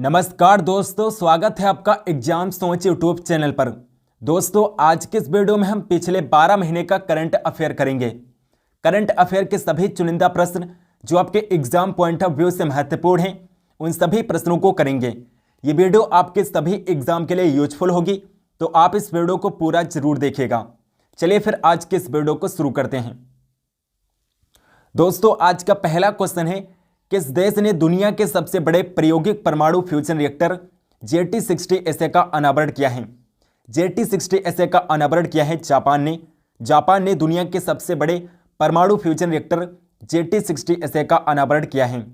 नमस्कार दोस्तों, स्वागत है आपका एग्जाम सोच यूट्यूब चैनल पर। दोस्तों, आज के इस वीडियो में हम पिछले 12 महीने का करंट अफेयर करेंगे। करंट अफेयर के सभी चुनिंदा प्रश्न जो आपके एग्जाम पॉइंट ऑफ व्यू से महत्वपूर्ण हैं, उन सभी प्रश्नों को करेंगे। ये वीडियो आपके सभी एग्जाम के लिए यूजफुल होगी, तो आप इस वीडियो को पूरा जरूर देखिएगा। चलिए फिर आज के इस वीडियो को शुरू करते हैं। दोस्तों, आज का पहला क्वेश्चन है, किस देश ने दुनिया के सबसे बड़े प्रायोगिक परमाणु फ्यूजन रिएक्टर JT60SA का अनावरण किया है? JT60SA का अनावरण किया है जापान ने। जापान ने दुनिया के सबसे बड़े परमाणु फ्यूजन रिएक्टर JT60SA का अनावरण किया है।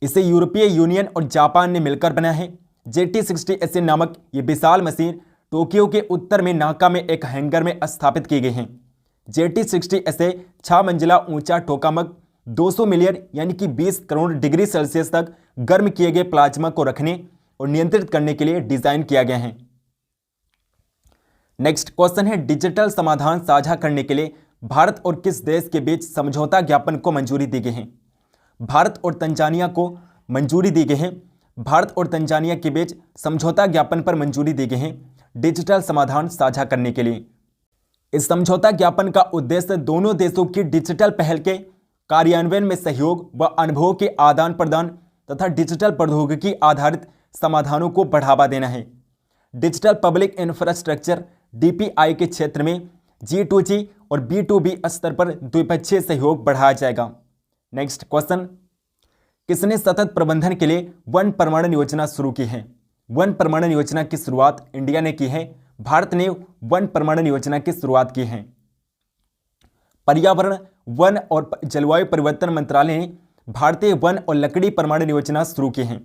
इसे यूरोपीय यूनियन और जापान ने मिलकर बनाया है। JT60SA नामक ये विशाल मशीन टोक्यो के उत्तर में नाका में एक हैंगर में स्थापित की गई है। JT60SA 6 मंजिला ऊंचा टोकामक 200 मिलियन यानी कि 20 करोड़ डिग्री सेल्सियस तक गर्म किए गए प्लाज्मा को रखने और नियंत्रित करने के लिए डिजाइन किया गया है। नेक्स्ट क्वेश्चन है, डिजिटल समाधान साझा करने के लिए भारत और किस देश के बीच समझौता ज्ञापन को मंजूरी दी गई है? भारत और तंजानिया को मंजूरी दी गई है। भारत और तंजानिया के बीच समझौता ज्ञापन पर मंजूरी दी गई है डिजिटल समाधान साझा करने के लिए। इस समझौता ज्ञापन का उद्देश्य दोनों देशों की डिजिटल पहल के कार्यान्वयन में सहयोग व अनुभवों के आदान प्रदान तथा डिजिटल प्रौद्योगिकी आधारित समाधानों को बढ़ावा देना है। डिजिटल पब्लिक इंफ्रास्ट्रक्चर DPI के क्षेत्र में G2G और B2B स्तर पर द्विपक्षीय सहयोग बढ़ाया जाएगा। नेक्स्ट क्वेश्चन, किसने सतत प्रबंधन के लिए वन प्रमाणन योजना शुरू की है? वन प्रमाणन योजना की शुरुआत इंडिया ने की है। भारत ने वन प्रमाणन योजना की शुरुआत की है। पर्यावरण, वन और जलवायु परिवर्तन मंत्रालय ने भारतीय वन और लकड़ी प्रमाणन योजना शुरू की है।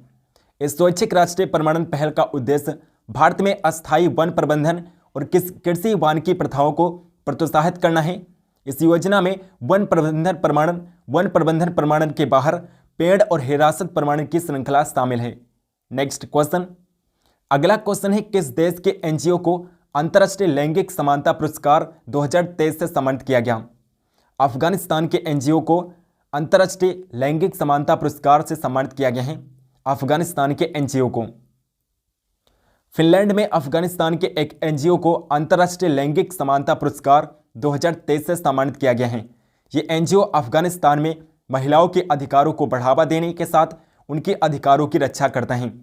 इस स्वैच्छिक राष्ट्रीय प्रमाणन पहल का उद्देश्य भारत में अस्थायी वन प्रबंधन और कृषि वानिकी प्रथाओं को प्रोत्साहित करना है। इस योजना में वन प्रबंधन प्रमाणन के बाहर पेड़ और हिरासत प्रमाणन की श्रृंखला शामिल है। नेक्स्ट क्वेश्चन, अगला क्वेश्चन है, किस देश के NGO को अंतर्राष्ट्रीय लैंगिक समानता पुरस्कार 2023 से सम्मानित किया गया? अफगानिस्तान के NGO को अंतर्राष्ट्रीय लैंगिक समानता पुरस्कार से सम्मानित किया गया है। अफगानिस्तान के NGO को। फिनलैंड में अफगानिस्तान के एक NGO को अंतर्राष्ट्रीय लैंगिक समानता पुरस्कार 2023 से सम्मानित किया गया है। ये NGO अफगानिस्तान में महिलाओं के अधिकारों को बढ़ावा देने के साथ उनके अधिकारों की रक्षा करता है।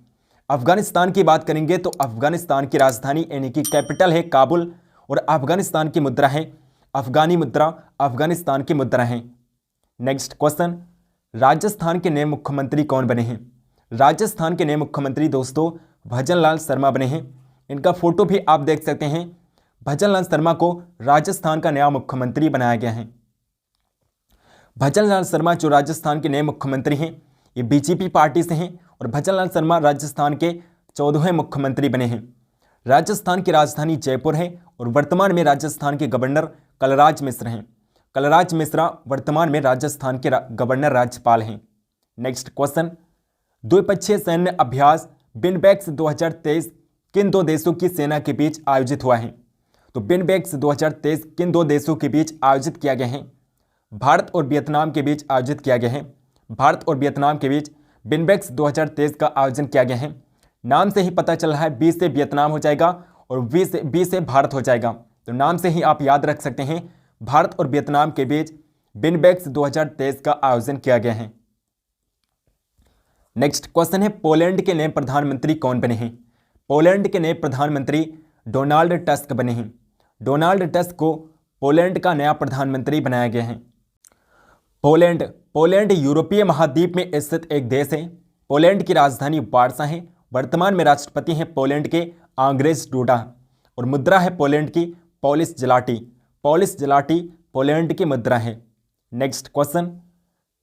अफगानिस्तान की बात करेंगे तो अफगानिस्तान की राजधानी यानी कि कैपिटल है काबुल और अफगानिस्तान की मुद्रा है अफगानी मुद्रा। अफगानिस्तान की मुद्रा है। नेक्स्ट क्वेश्चन, राजस्थान के नए मुख्यमंत्री कौन बने हैं? राजस्थान के नए मुख्यमंत्री दोस्तों भजनलाल शर्मा बने हैं। इनका फोटो भी आप देख सकते हैं। भजनलाल शर्मा को राजस्थान का नया मुख्यमंत्री बनाया गया है। भजनलाल शर्मा जो राजस्थान के नए मुख्यमंत्री हैं, ये BJP पार्टी से हैं और भजनलाल शर्मा राजस्थान के 14वें मुख्यमंत्री बने हैं। राजस्थान की राजधानी जयपुर है और वर्तमान में राजस्थान के गवर्नर कलराज मिश्र हैं। कलराज मिश्रा वर्तमान में राजस्थान के गवर्नर राज्यपाल हैं। नेक्स्ट क्वेश्चन, द्विपक्षीय सैन्य अभ्यास बिनबैक्स 2023 किन दो देशों की सेना के बीच आयोजित हुआ है? तो बिनबैक्स 2023 किन दो देशों के बीच आयोजित किया गया है? भारत और वियतनाम के बीच आयोजित किया गया है। भारत और वियतनाम के बीच बिनबैक्स 2023 का आयोजन किया गया है। नाम से ही पता चल रहा है, बी से वियतनाम हो जाएगा और बी से भारत हो जाएगा, तो नाम से ही आप याद रख सकते हैं। भारत और वियतनाम के बीच बिनबैक्स 2023 का आयोजन किया गया है। नेक्स्ट क्वेश्चन है, पोलैंड के नए प्रधानमंत्री कौन बने हैं? पोलैंड के नए प्रधानमंत्री डोनाल्ड टस्क बने हैं। डोनाल्ड टस्क को पोलैंड का नया प्रधानमंत्री बनाया गया है। पोलैंड यूरोपीय महाद्वीप में स्थित एक देश है। पोलैंड की राजधानी वार्सा है। वर्तमान में राष्ट्रपति हैं पोलैंड के आंद्रेज डूडा और मुद्रा है पोलैंड की पॉलिश जलाटी। पॉलिश जलाटी पोलैंड की मुद्रा है। नेक्स्ट क्वेश्चन,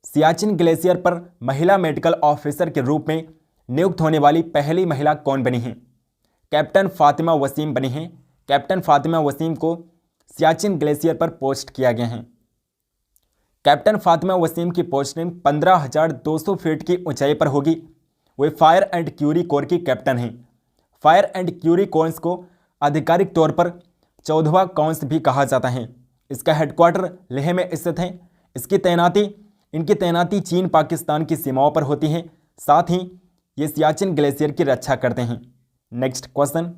सियाचिन ग्लेशियर पर महिला मेडिकल ऑफिसर के रूप में नियुक्त होने वाली पहली महिला कौन बनी है? कैप्टन फातिमा वसीम बनी हैं। कैप्टन फातिमा वसीम को सियाचिन ग्लेशियर पर पोस्ट किया गया है। कैप्टन फातिमा वसीम की पोस्टिंग 15,200 फीट की ऊंचाई पर होगी। वे फायर एंड क्यूरी कोर की कैप्टन हैं। फायर एंड क्यूरी कोर्स को आधिकारिक तौर पर 14वां कोर्स भी कहा जाता है। इसका हेडक्वार्टर लेह में स्थित है। इनकी तैनाती चीन पाकिस्तान की सीमाओं पर होती है। साथ ही ये सियाचिन ग्लेशियर की रक्षा करते हैं। नेक्स्ट क्वेश्चन,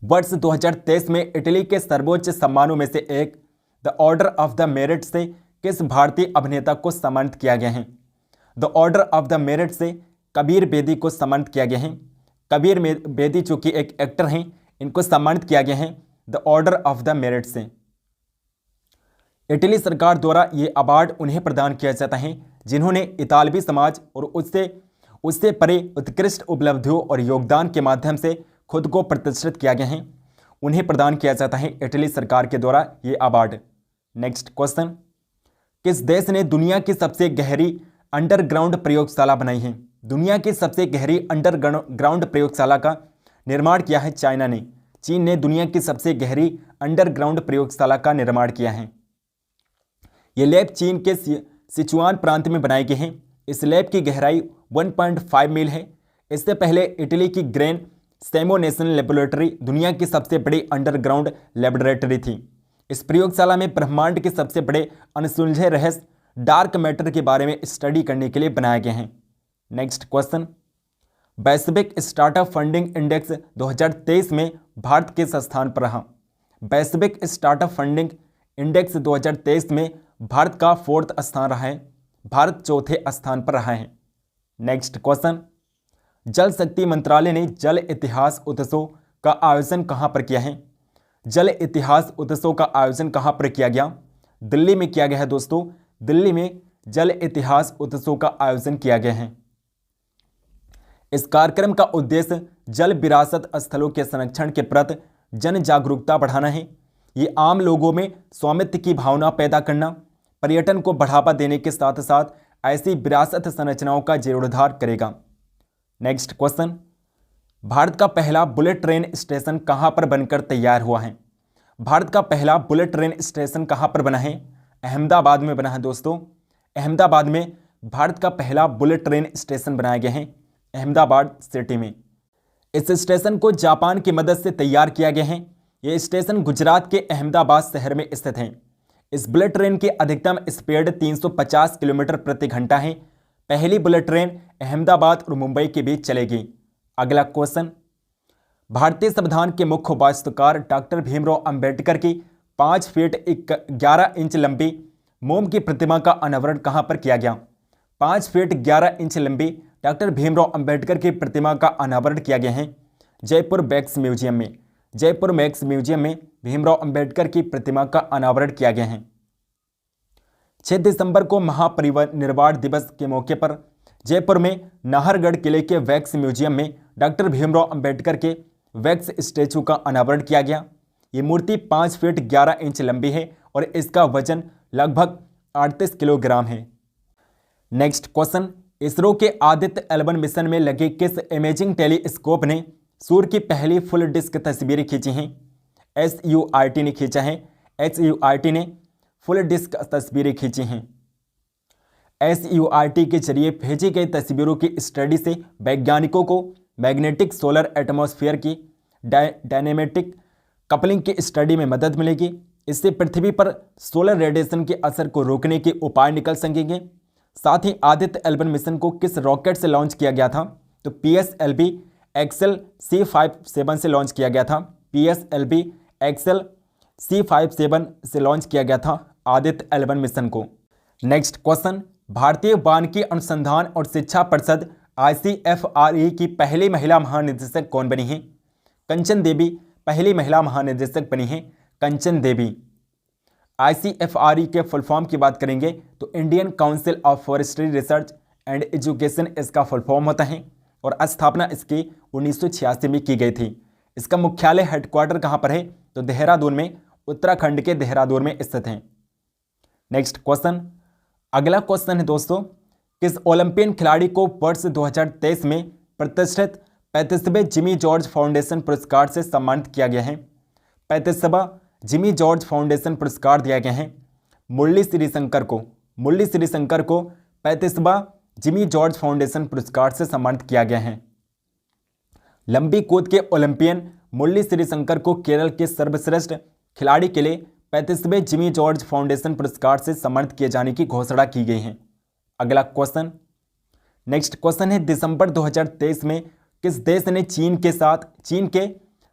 वर्ष 2023 में इटली के सर्वोच्च सम्मानों में से एक the order of the merit से किस भारतीय अभिनेता को सम्मानित किया गया है? The order of the merit से कबीर बेदी को सम्मानित किया गया है। कबीर बेदी जो कि एक एक्टर हैं, इनको सम्मानित किया गया है the order of the merit से। इटली सरकार द्वारा ये अवार्ड उन्हें प्रदान किया जाता है जिन्होंने इतालवी समाज और उससे परे उत्कृष्ट उपलब्धियों और योगदान के माध्यम से खुद को प्रतिष्ठित किया गया है। उन्हें प्रदान किया जाता है इटली सरकार के द्वारा ये अवार्ड। नेक्स्ट क्वेश्चन, किस देश ने दुनिया की सबसे गहरी अंडरग्राउंड प्रयोगशाला बनाई है? दुनिया की सबसे गहरी अंडरग्राउंड प्रयोगशाला का निर्माण किया है चाइना ने। चीन ने दुनिया की सबसे गहरी अंडरग्राउंड प्रयोगशाला का निर्माण किया है। ये लैब चीन के सिचुआन प्रांत में बनाई गई है। इस लैब की गहराई 1.5 मील है। इससे पहले इटली की ग्रैन सेमो नेशनल लेबोरेटरी दुनिया की सबसे बड़ी अंडरग्राउंड लेबोरेटरी थी। इस प्रयोगशाला में ब्रह्मांड के सबसे बड़े अनसुलझे रहस्य डार्क मैटर के बारे में स्टडी करने के लिए बनाए गए हैं। नेक्स्ट क्वेश्चन, वैश्विक स्टार्टअप फंडिंग इंडेक्स 2023 में भारत किस स्थान पर रहा? वैश्विक स्टार्टअप फंडिंग इंडेक्स 2023 में भारत का 4th स्थान रहा है। भारत 4थे स्थान पर रहा है। नेक्स्ट क्वेश्चन, जल शक्ति मंत्रालय ने जल इतिहास उत्सव का आयोजन कहां पर किया है? जल इतिहास उत्सव का आयोजन कहां पर किया गया? दिल्ली में किया गया है दोस्तों। दिल्ली में जल इतिहास उत्सव का आयोजन किया गया है। इस कार्यक्रम का उद्देश्य जल विरासत स्थलों के संरक्षण के प्रति जन जागरूकता बढ़ाना है। ये आम लोगों में स्वामित्व की भावना पैदा करना, पर्यटन को बढ़ावा देने के साथ साथ ऐसी विरासत संरचनाओं का जीर्णोद्धार करेगा। नेक्स्ट क्वेश्चन, भारत का पहला बुलेट ट्रेन स्टेशन कहां पर बनकर तैयार हुआ है? भारत का पहला बुलेट ट्रेन स्टेशन कहां पर बना है? अहमदाबाद में बना है दोस्तों। अहमदाबाद में भारत का पहला बुलेट ट्रेन स्टेशन बनाया गया है, अहमदाबाद सिटी में। इस स्टेशन को जापान की मदद से तैयार किया गया है। यह स्टेशन गुजरात के अहमदाबाद शहर में स्थित है। इस बुलेट ट्रेन की अधिकतम स्पीड 350 किलोमीटर प्रति घंटा है। पहली बुलेट ट्रेन अहमदाबाद और मुंबई के बीच चलेगी। अगला क्वेश्चन, भारतीय संविधान के मुख्य वास्तुकार डॉक्टर भीमराव अंबेडकर की 5 फीट 11 इंच लंबी मोम की प्रतिमा का अनावरण कहां पर किया गया? 5 फीट 11 इंच लंबी डॉक्टर भीमराव अंबेडकर की प्रतिमा का अनावरण किया गया है जयपुर वैक्स म्यूजियम में। जयपुर वैक्स म्यूजियम में भीमराव अंबेडकर की प्रतिमा का अनावरण किया गया है। 6 दिसंबर को महापरिनिर्वाण दिवस के मौके पर जयपुर में नाहरगढ़ किले के वैक्स म्यूजियम में डॉक्टर भीमराव अंबेडकर के वैक्स स्टैचू का अनावरण किया गया। ये मूर्ति 5 फीट 11 इंच लंबी है और इसका वजन लगभग 38 किलोग्राम है। नेक्स्ट क्वेश्चन, इसरो के आदित्य L1 मिशन में लगे किस इमेजिंग टेलीस्कोप ने सूर्य की पहली फुल डिस्क तस्वीरें खींची हैं? SURT ने खींचा है। SURT ने फुल डिस्क तस्वीरें खींची हैं। SURT के जरिए भेजी गई तस्वीरों की स्टडी से वैज्ञानिकों को मैग्नेटिक सोलर एटमॉस्फेयर की डायनेमेटिक कपलिंग की स्टडी में मदद मिलेगी। इससे पृथ्वी पर सोलर रेडिएशन के असर को रोकने के उपाय निकल सकेंगे। साथ ही आदित्य L1 मिशन को किस रॉकेट से लॉन्च किया गया था? तो PSLV XL C57 से लॉन्च किया गया था। PSLV XL C57 से लॉन्च किया गया था आदित्य L1 मिशन को। नेक्स्ट क्वेश्चन, भारतीय वानिकी अनुसंधान और शिक्षा परिषद ICFRE की पहली महिला महानिदेशक कौन बनी है? कंचन देवी पहली महिला महानिदेशक बनी है, कंचन देवी। ICFRE के फुल फॉर्म की बात करेंगे तो Indian council of forestry research and education इसका फुल फॉर्म होता है और स्थापना इसकी 1986 में की गई थी। इसका मुख्यालय हेडक्वार्टर कहाँ पर है? तो देहरादून में, उत्तराखंड के देहरादून में स्थित है। नेक्स्ट क्वेश्चन, अगला क्वेश्चन है दोस्तों, किस ओलंपियन खिलाड़ी को वर्ष 2023 में प्रतिष्ठित 35वें जिमी जॉर्ज फाउंडेशन पुरस्कार से सम्मानित किया गया है? 35वां जिमी जॉर्ज फाउंडेशन पुरस्कार दिया गया है मुरली श्रीशंकर को। मुरली श्रीशंकर को 35वां जिमी जॉर्ज फाउंडेशन पुरस्कार से सम्मानित किया गया है। लंबी कूद के ओलंपियन मुरली श्रीशंकर को केरल के सर्वश्रेष्ठ खिलाड़ी के लिए 35वें जिमी जॉर्ज फाउंडेशन पुरस्कार से सम्मानित किए जाने की घोषणा की गई है। अगला क्वेश्चन, नेक्स्ट क्वेश्चन है, दिसंबर 2023 में किस देश ने चीन के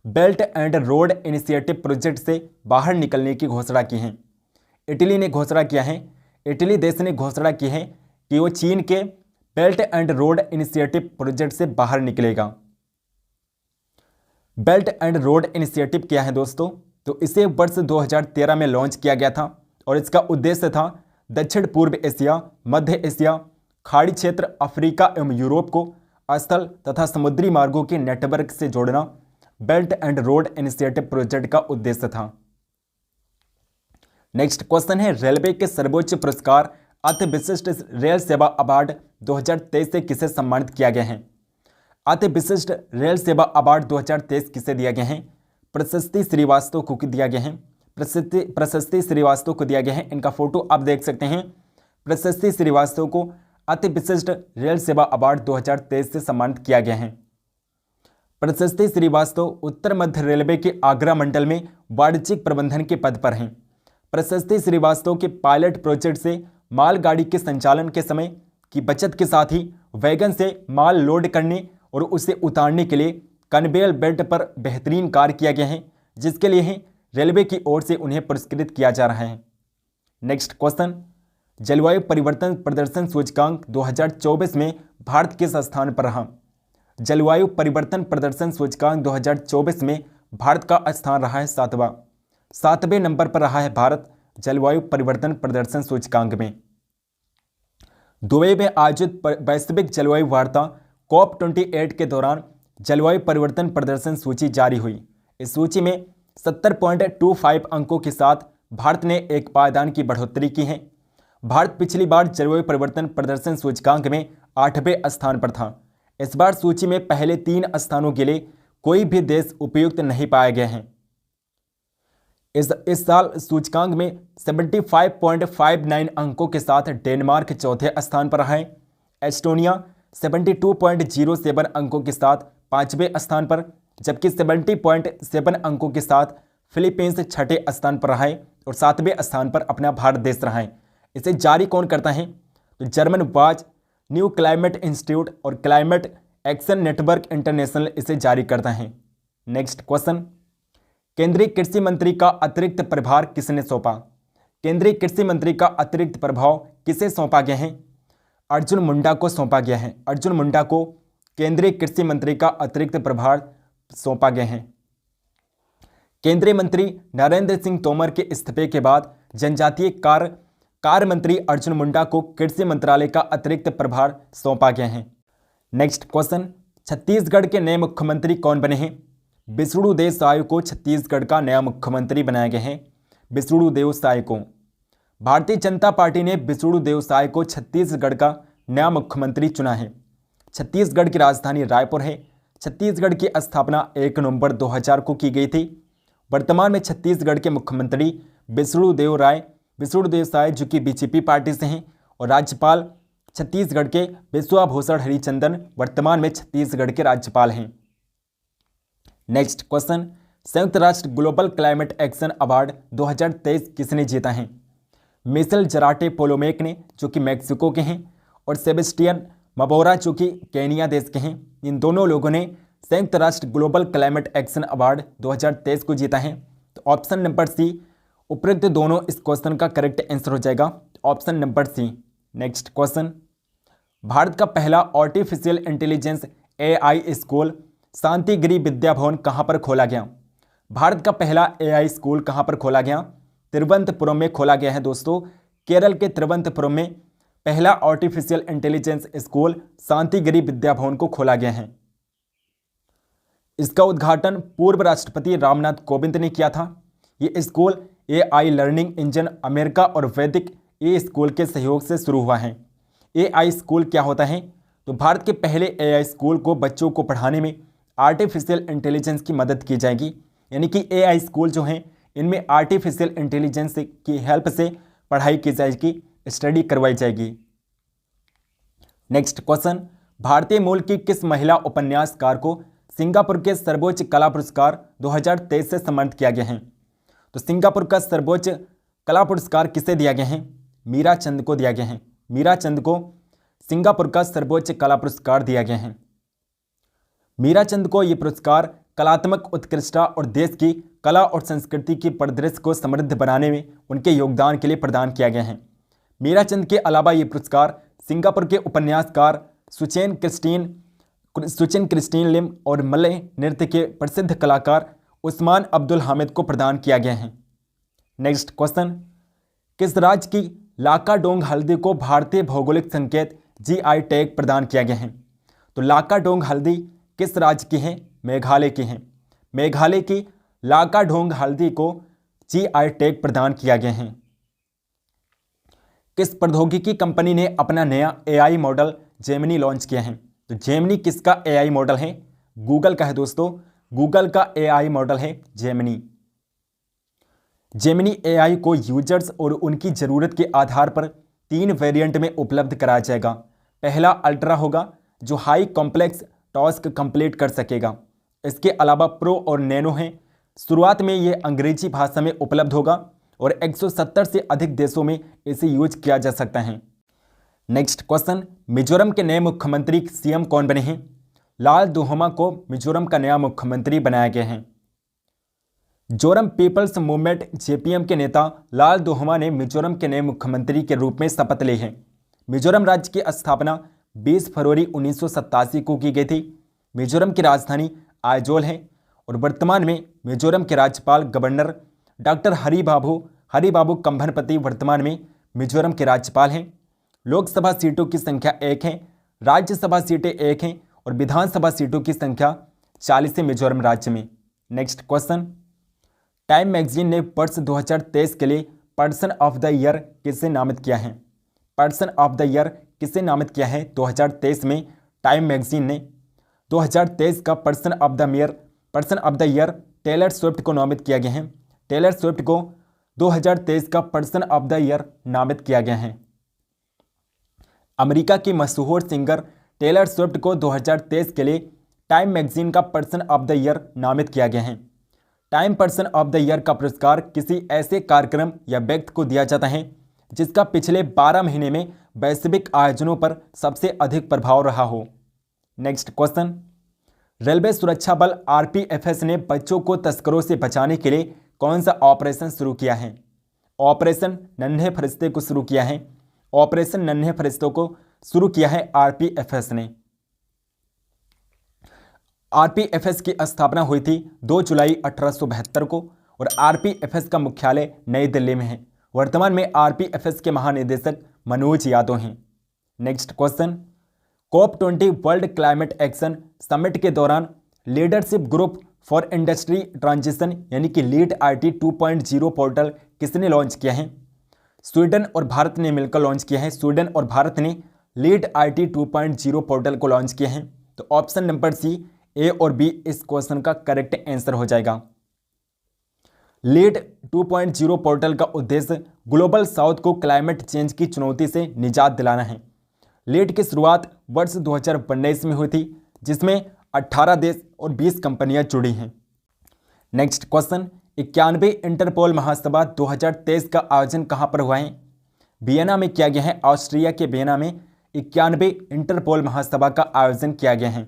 belt and road initiative project से बाहर निकलने की घोषणा की है? इटली ने घोषणा किया है। इटली देश ने घोषणा की है कि वो चीन के belt and road initiative project से बाहर निकलेगा। बेल्ट एंड रोड इनिशिएटिव क्या है दोस्तों? तो इसे वर्ष 2013 में लॉन्च किया गया था और इसका उद्देश्य था दक्षिण पूर्व एशिया, मध्य एशिया, खाड़ी क्षेत्र, अफ्रीका एवं यूरोप को स्थल तथा समुद्री मार्गों के नेटवर्क से जोड़ना belt and road initiative project का उद्देश्य था। नेक्स्ट क्वेश्चन है, रेलवे के सर्वोच्च पुरस्कार अति विशिष्ट रेल सेवा अवार्ड 2023 से किसे सम्मानित किया गया है? अति विशिष्ट रेल सेवा अवार्ड 2023 किसे दिया गया है? प्रशस्ति श्रीवास्तव को दिया गया है। प्रशस्ति श्रीवास्तव को दिया गया है। इनका फोटो आप देख सकते हैं। प्रशस्ति श्रीवास्तव को अति विशिष्ट रेल सेवा अवार्ड 2023 से सम्मानित किया गया है। प्रशस्ति श्रीवास्तव उत्तर मध्य रेलवे के आगरा मंडल में वाणिज्यिक प्रबंधन के पद पर हैं। प्रशस्ति श्रीवास्तव के पायलट प्रोजेक्ट से मालगाड़ी के संचालन के समय की बचत के साथ ही वैगन से माल लोड करने और उसे उतारने के लिए कन्वेयर बेल्ट पर बेहतरीन कार्य किया गया है, जिसके लिए रेलवे की ओर से उन्हें पुरस्कृत किया जा रहा है। नेक्स्ट क्वेश्चन, जलवायु परिवर्तन प्रदर्शन सूचकांक 2024 में भारत किस स्थान पर रहा? जलवायु परिवर्तन प्रदर्शन सूचकांक 2024 में भारत का स्थान रहा है 7वें नंबर पर रहा है भारत जलवायु परिवर्तन प्रदर्शन सूचकांक में। दुबई में आयोजित वैश्विक जलवायु वार्ता COP28 के दौरान जलवायु परिवर्तन प्रदर्शन सूची जारी हुई। इस सूची में 70.25 अंकों के साथ भारत ने एक पायदान की बढ़ोतरी की है। भारत पिछली बार जलवायु परिवर्तन प्रदर्शन सूचकांक में 8वें स्थान पर था। इस बार सूची में पहले 3 स्थानों के लिए कोई भी देश उपयुक्त नहीं पाया गया है। इस साल सूचकांक में 75.59 अंकों के साथ डेनमार्क चौथे स्थान पर है। एस्टोनिया 72.07 अंकों के साथ 5वें स्थान पर, जबकि 70.7 अंकों के साथ फिलीपींस 6ठे स्थान पर रहा है और 7वें स्थान पर अपना भारत देश रहा है। इसे जारी कौन करता है? तो German watch, new climate institute और क्लाइमेट एक्शन नेटवर्क इंटरनेशनल इसे जारी करता है। नेक्स्ट क्वेश्चन, केंद्रीय कृषि मंत्री का अतिरिक्त प्रभार किसने सौंपा? केंद्रीय कृषि मंत्री का अतिरिक्त प्रभाव किसे सौंपा गया है? अर्जुन मुंडा को सौंपा गया है। अर्जुन मुंडा को केंद्रीय कृषि मंत्री का अतिरिक्त प्रभार सौंपा गया है। केंद्रीय मंत्री नरेंद्र सिंह तोमर के इस्तीफे के बाद जनजातीय कार्य मंत्री अर्जुन मुंडा को कृषि मंत्रालय का अतिरिक्त प्रभार सौंपा गया है। नेक्स्ट क्वेश्चन, छत्तीसगढ़ के नए मुख्यमंत्री कौन बने हैं? विष्णुदेव साय को छत्तीसगढ़ का नया मुख्यमंत्री बनाया गया है। विष्णुदेव साय को भारतीय जनता पार्टी ने विष्णुदेव साय को छत्तीसगढ़ का नया मुख्यमंत्री चुना है। छत्तीसगढ़ की राजधानी रायपुर है। छत्तीसगढ़ की स्थापना 1 नवंबर 2000 को की गई थी। वर्तमान में छत्तीसगढ़ के मुख्यमंत्री विष्णुदेव साय जो कि बीजेपी पार्टी से हैं, और राज्यपाल छत्तीसगढ़ के विश्वाभूषण हरिचंदन वर्तमान में छत्तीसगढ़ के राज्यपाल हैं। नेक्स्ट क्वेश्चन, संयुक्त राष्ट्र ग्लोबल क्लाइमेट एक्शन अवार्ड 2023 किसने जीता है? मिशेल जराटे पोलोमेक ने, जो कि मैक्सिको के हैं, और सेबेस्टियन मबोरा जो कि केनिया देश के हैं। इन दोनों लोगों ने संयुक्त राष्ट्र ग्लोबल क्लाइमेट एक्शन अवार्ड 2023 को जीता है। तो ऑप्शन नंबर सी, उपरोक्त दोनों इस क्वेश्चन का करेक्ट आंसर हो जाएगा। Option number C. Next question, Bharat का पहला artificial intelligence AI school Shantigiri Vidya Bhavan कहाँ पर खोला गया? भारत का पहला AI स्कूल कहाँ पर खोला गया? तिरुवनंतपुरम में खोला गया है दोस्तों। केरल के तिरुवनंतपुरम में पहला artificial intelligence school Shantigiri Vidya भवन को खोला गया है। इसका उद्घाटन पूर्व राष्ट्रपति रामनाथ कोविंद ने किया था। ये school AI learning engine America और वैदिक ए स्कूल के सहयोग से शुरू हुआ है। AI स्कूल क्या होता है? तो भारत के पहले AI स्कूल को बच्चों को पढ़ाने में आर्टिफिशियल इंटेलिजेंस की मदद की जाएगी। यानी कि AI स्कूल जो हैं इनमें आर्टिफिशियल इंटेलिजेंस की हेल्प से पढ़ाई की जाएगी, स्टडी करवाई जाएगी। नेक्स्ट क्वेश्चन, भारतीय मूल की किस महिला उपन्यासकार को सिंगापुर के सर्वोच्च कला पुरस्कार 2023 से सम्मानित किया गया है? तो सिंगापुर का सर्वोच्च कला पुरस्कार किसे दिया गया है? मीरा चंद को दिया गया है। मीरा चंद को सिंगापुर का सर्वोच्च कला पुरस्कार दिया गया है। मीराचंद को ये पुरस्कार कलात्मक उत्कृष्टता और देश की कला और संस्कृति की परिदृश्य को समृद्ध बनाने में उनके योगदान के लिए प्रदान किया गया है। मीराचंद के अलावा ये पुरस्कार सिंगापुर के उपन्यासकार सुचेन क्रिस्टीन लिम और मलय नृत्य के प्रसिद्ध कलाकार उस्मान अब्दुल हामिद को प्रदान किया गया है। नेक्स्ट क्वेश्चन, किस राज्य की लाकाडोंग हल्दी को भारतीय भौगोलिक संकेत GI टैग प्रदान किया गया है? तो लाकाडोंग हल्दी किस राज्य की है? मेघालय की है। मेघालय की लाकाडोंग हल्दी को GI टैग प्रदान किया गया है। किस प्रौद्योगिकी कंपनी ने अपना नया AI मॉडल जेमिनी लॉन्च किया है? तो जेमिनी किसका AI मॉडल है? गूगल का है दोस्तों, गूगल का AI मॉडल है जेमिनी। जेमिनी AI को यूजर्स और उनकी ज़रूरत के आधार पर 3 वेरिएंट में उपलब्ध कराया जाएगा। पहला अल्ट्रा होगा जो हाई कॉम्प्लेक्स टास्क कंप्लीट कर सकेगा। इसके अलावा प्रो और नैनो हैं। शुरुआत में ये अंग्रेजी भाषा में उपलब्ध होगा और 170 से अधिक देशों में इसे यूज किया जा सकता है। नेक्स्ट क्वेश्चन, मिजोरम के नए मुख्यमंत्री CM कौन बने हैं? लाल दुहोमा को मिजोरम का नया मुख्यमंत्री बनाया गया है। जोरम पीपल्स मूवमेंट JPM के नेता लाल दुहोमा ने मिजोरम के नए मुख्यमंत्री के रूप में शपथ ली है। मिजोरम राज्य की स्थापना 20 फरवरी 1987 को की गई थी। मिजोरम की राजधानी आइजोल है और वर्तमान में मिजोरम के राज्यपाल गवर्नर डॉक्टर हरिबाबू कंभनपति वर्तमान में मिजोरम के राज्यपाल हैं। लोकसभा सीटों की संख्या 1 है, राज्यसभा सीटें 1 हैं और विधानसभा सीटों की संख्या 40 है मिजोरम राज्य में। नेक्स्ट क्वेश्चन, टाइम मैगजीन ने वर्ष 2023 के लिए पर्सन ऑफ द ईयर किसे नामित किया है? पर्सन ऑफ द ईयर किसे नामित किया है 2023 में? टाइम मैगजीन ने 2023 का person of the year Taylor Swift को नामित किया गया है। टेलर स्विफ्ट को 2023 का पर्सन ऑफ द ईयर नामित किया गया है। अमेरिका की मशहूर सिंगर टेलर स्विफ्ट को 2023 के लिए टाइम मैगजीन का पर्सन ऑफ द ईयर नामित किया गया है। Time person of the year का पुरस्कार किसी ऐसे कार्यक्रम या व्यक्ति को दिया जाता है जिसका पिछले 12 महीने में वैश्विक आयोजनों पर सबसे अधिक प्रभाव रहा हो। नेक्स्ट क्वेश्चन, रेलवे सुरक्षा बल RPFS ने बच्चों को तस्करों से बचाने के लिए कौन सा ऑपरेशन शुरू किया है? ऑपरेशन नन्हे फरिश्ते को शुरू किया है। ऑपरेशन नन्हे फरिश्तों को शुरू किया है RPFS ने। RPFS की स्थापना हुई थी 2 जुलाई 1872 को और RPFS का मुख्यालय नई दिल्ली में है। वर्तमान में RPFS के महानिदेशक मनोज यादव हैं। Next question, COP20 world climate action summit के दौरान leadership group for industry transition यानी कि लीड IT 2.0 पोर्टल किसने लॉन्च किया है? स्वीडन और भारत ने मिलकर लॉन्च किया है। स्वीडन और भारत ने लीड IT 2.0 पोर्टल को लॉन्च किया है। तो ऑप्शन नंबर C, A और B इस क्वेश्चन का करेक्ट आंसर हो जाएगा। लीड 2.0 पोर्टल का उद्देश्य ग्लोबल साउथ को क्लाइमेट चेंज की चुनौती से निजात दिलाना है। लीड की शुरुआत वर्ष 2019 में हुई थी जिसमें 18 देश और 20 कंपनियां जुड़ी हैं। नेक्स्ट क्वेश्चन, 91 इंटरपोल महासभा 2023 का आयोजन कहां पर हुआ है? वियना में किया गया है। ऑस्ट्रिया के वियना में 91 इंटरपोल महासभा का आयोजन किया गया है।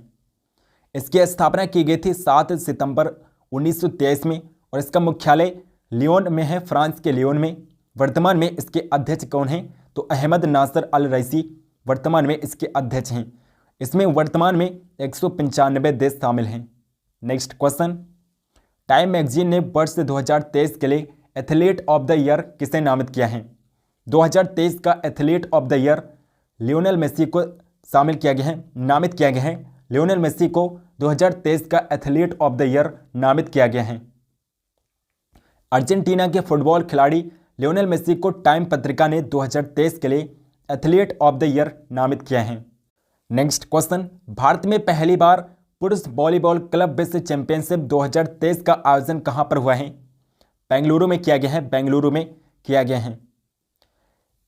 इसकी स्थापना की गई थी 7 सितंबर 1923 में और इसका मुख्यालय लियोन में है, फ्रांस के लियोन में। वर्तमान में इसके अध्यक्ष कौन हैं? तो अहमद नासर अल रईसी वर्तमान में इसके अध्यक्ष हैं। इसमें वर्तमान में 195 देश शामिल हैं। नेक्स्ट क्वेश्चन, टाइम मैगजीन ने वर्ष 2023 के लिए एथलीट ऑफ द ईयर किसे नामित किया है? 2023 का athlete of the year Lionel Messi को नामित किया गया है। लियोनेल मेसी को 2023 का एथलीट ऑफ द ईयर नामित किया गया है। अर्जेंटीना के फुटबॉल खिलाड़ी लियोनेल मेसी को टाइम पत्रिका ने 2023 के लिए एथलीट ऑफ द ईयर नामित किया है। नेक्स्ट क्वेश्चन, भारत में पहली बार पुरुष वॉलीबॉल क्लब विश्व चैंपियनशिप 2023 का आयोजन कहां पर हुआ है? बेंगलुरु में किया गया है। बेंगलुरु में किया गया है।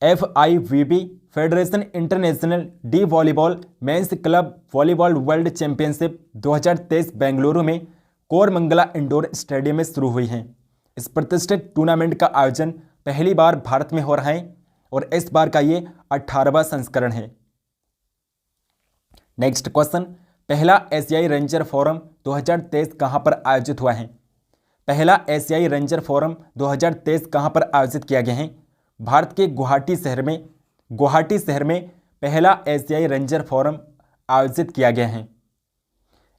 FIVB federation international D volleyball mains club volleyball world championship 2023 Bengaluru में कोरमंगला इंडोर स्टेडियम में शुरू हुई है। इस प्रतिष्ठित टूर्नामेंट का आयोजन पहली बार भारत में हो रहा है और इस बार का ये 18वां संस्करण है। नेक्स्ट क्वेश्चन, पहला एशियाई रेंजर फोरम 2023 कहां पर आयोजित हुआ है? पहला एशियाई रेंजर फोरम 2023 कहां पर आयोजित किया गया है? भारत के गुवाहाटी शहर में पहला एशियाई रेंजर फोरम आयोजित किया गया है।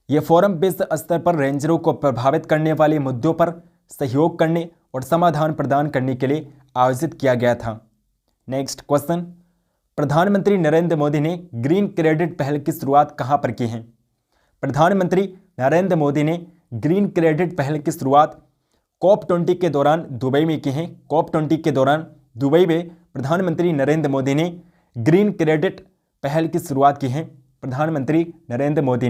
यह फोरम विश्व स्तर पर रेंजरों को प्रभावित करने वाले मुद्दों पर सहयोग करने और समाधान प्रदान करने के लिए आयोजित किया गया था। नेक्स्ट क्वेश्चन, प्रधानमंत्री नरेंद्र मोदी ने ग्रीन क्रेडिट पहल की शुरुआत कहां पर की है? प्रधानमंत्री नरेंद्र मोदी ने ग्रीन क्रेडिट पहल की शुरुआत COP20 के दौरान दुबई में की है। COP20 के दौरान दुबई में प्रधानमंत्री नरेंद्र मोदी ने ग्रीन क्रेडिट पहल की शुरुआत की है। प्रधानमंत्री नरेंद्र मोदी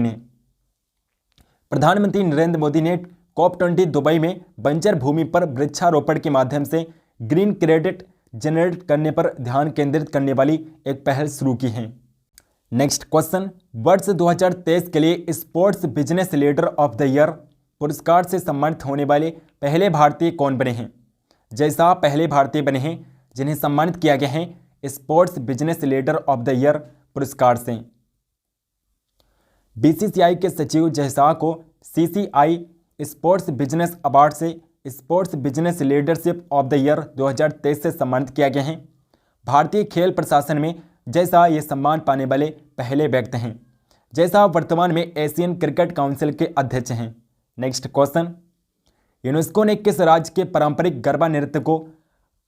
ने COP20 दुबई में बंजर भूमि पर वृक्षारोपण के माध्यम से ग्रीन क्रेडिट जनरेट करने पर ध्यान केंद्रित करने वाली एक पहल शुरू की है। नेक्स्ट क्वेश्चन, वर्ष 2023 के लिए sports business leader of the year पुरस्कार से सम्मानित होने वाले पहले भारतीय कौन बने हैं? जैसा पहले भारतीय बने हैं जिन्हें सम्मानित किया गया है sports business leader of the year पुरस्कार से। BCCI के सचिव जयशाह को CCI स्पोर्ट्स बिजनेस अवार्ड से sports business leadership of the year 2023 से सम्मानित किया गया है। भारतीय खेल प्रशासन में जयशाह ये सम्मान पाने वाले पहले व्यक्ति हैं। जयशाह वर्तमान में एशियन क्रिकेट काउंसिल के अध्यक्ष हैं। नेक्स्ट क्वेश्चन, यूनेस्को ने किस राज्य के पारंपरिक गरबा नृत्य को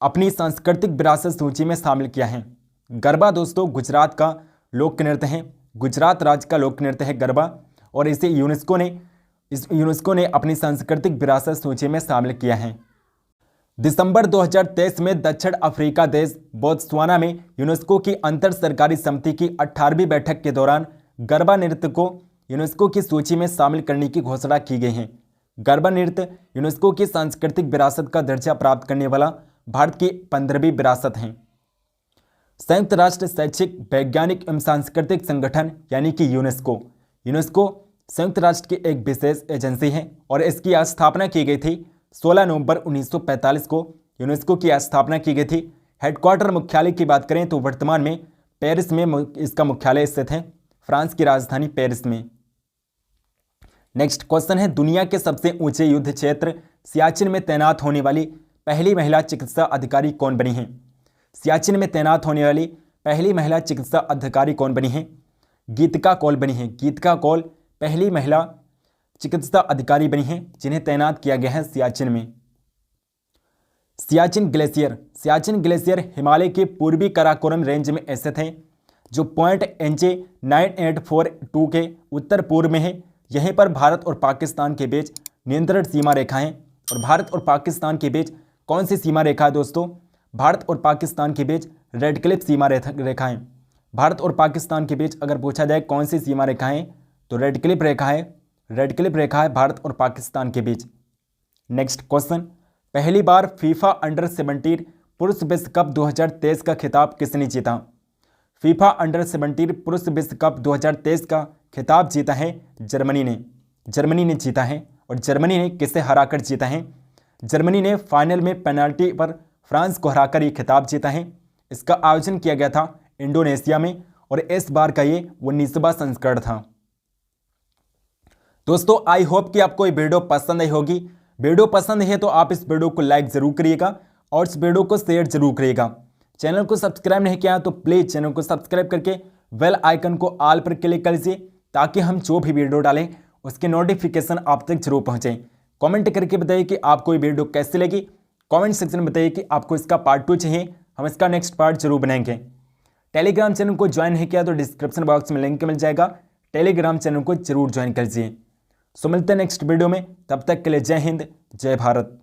अपनी सांस्कृतिक विरासत सूची में शामिल किया है? गरबा दोस्तों गुजरात का लोक नृत्य है। गुजरात राज्य का लोक नृत्य है गरबा, और इसे यूनेस्को ने अपनी सांस्कृतिक विरासत सूची में शामिल किया है। दिसंबर 2023 में दक्षिण अफ्रीका देश बोत्सवाना में यूनेस्को की अंतर सरकारी समिति की 18वीं बैठक के दौरान गरबा नृत्य को यूनेस्को की सूची में शामिल करने की घोषणा की गई है। गरबा नृत्य यूनेस्को की सांस्कृतिक विरासत का दर्जा प्राप्त करने वाला भारत की 15वीं विरासत है। संयुक्त राष्ट्र शैक्षिक, वैज्ञानिक एवं सांस्कृतिक संगठन यानी कि यूनेस्को संयुक्त राष्ट्र की एक विशेष एजेंसी है और इसकी स्थापना की गई थी 16 नवंबर 1945 को यूनेस्को की स्थापना की गई थी। हेडक्वार्टर मुख्यालय की बात करें तो वर्तमान में पेरिस में इसका मुख्यालय स्थित है, फ्रांस की राजधानी पेरिस में। नेक्स्ट क्वेश्चन है, दुनिया के सबसे ऊंचे युद्ध क्षेत्र सियाचिन में तैनात होने वाली पहली महिला चिकित्सा अधिकारी कौन बनी है? सियाचिन में तैनात होने वाली पहली महिला चिकित्सा अधिकारी कौन बनी है? गीतिका कौल बनी है। गीतिका कौल पहली महिला चिकित्सा अधिकारी बनी है जिन्हें तैनात किया गया है सियाचिन में। सियाचिन ग्लेशियर हिमालय के पूर्वी काराकोरम रेंज में स्थित है जो पॉइंट NJ 9842 के उत्तर पूर्व में है। यहीं पर भारत और पाकिस्तान के बीच नियंत्रण सीमा रेखा है। और भारत और पाकिस्तान के बीच कौन सी सीमा रेखा है दोस्तों? भारत और पाकिस्तान के बीच रेड क्लिफ सीमा रेखा है। भारत और पाकिस्तान के बीच अगर पूछा जाए कौन सी सीमा रेखा है तो रेड क्लिफ रेखा है भारत और पाकिस्तान के बीच। नेक्स्ट क्वेश्चन, पहली बार फीफा अंडर-17 पुरुष विश्व कप 2023 का खिताब किसने जीता? फीफा अंडर-17 पुरुष विश्व कप 2023 का खिताब जीता है जर्मनी ने जीता है। और जर्मनी ने किसे हराकर जीता है? जर्मनी ने फाइनल में पेनाल्टी पर फ्रांस को हराकर ये खिताब जीता है। इसका आयोजन किया गया था इंडोनेशिया में और इस बार का ये 19वां संस्करण था। दोस्तों आई होप कि आपको ये वीडियो पसंद आई होगी। वीडियो पसंद है तो आप इस वीडियो को लाइक जरूर करिएगा और इस वीडियो को शेयर जरूर करिएगा। चैनल को सब्सक्राइब नहीं किया तो प्लीज़ चैनल को सब्सक्राइब करके बेल आइकन को ऑल पर क्लिक कर लीजिए ताकि हम जो भी वीडियो डालें उसके नोटिफिकेशन आप तक जरूर पहुँचें। कमेंट करके बताइए कि आपको ये वीडियो कैसी लगी। कमेंट सेक्शन में बताइए कि आपको इसका पार्ट 2 चाहिए, हम इसका नेक्स्ट पार्ट जरूर बनाएंगे। टेलीग्राम चैनल को ज्वाइन नहीं किया तो डिस्क्रिप्शन बॉक्स में लिंक मिल जाएगा, टेलीग्राम चैनल को जरूर ज्वाइन कर लीजिए। सो मिलते हैं नेक्स्ट वीडियो में, तब तक के लिए जय हिंद जय भारत।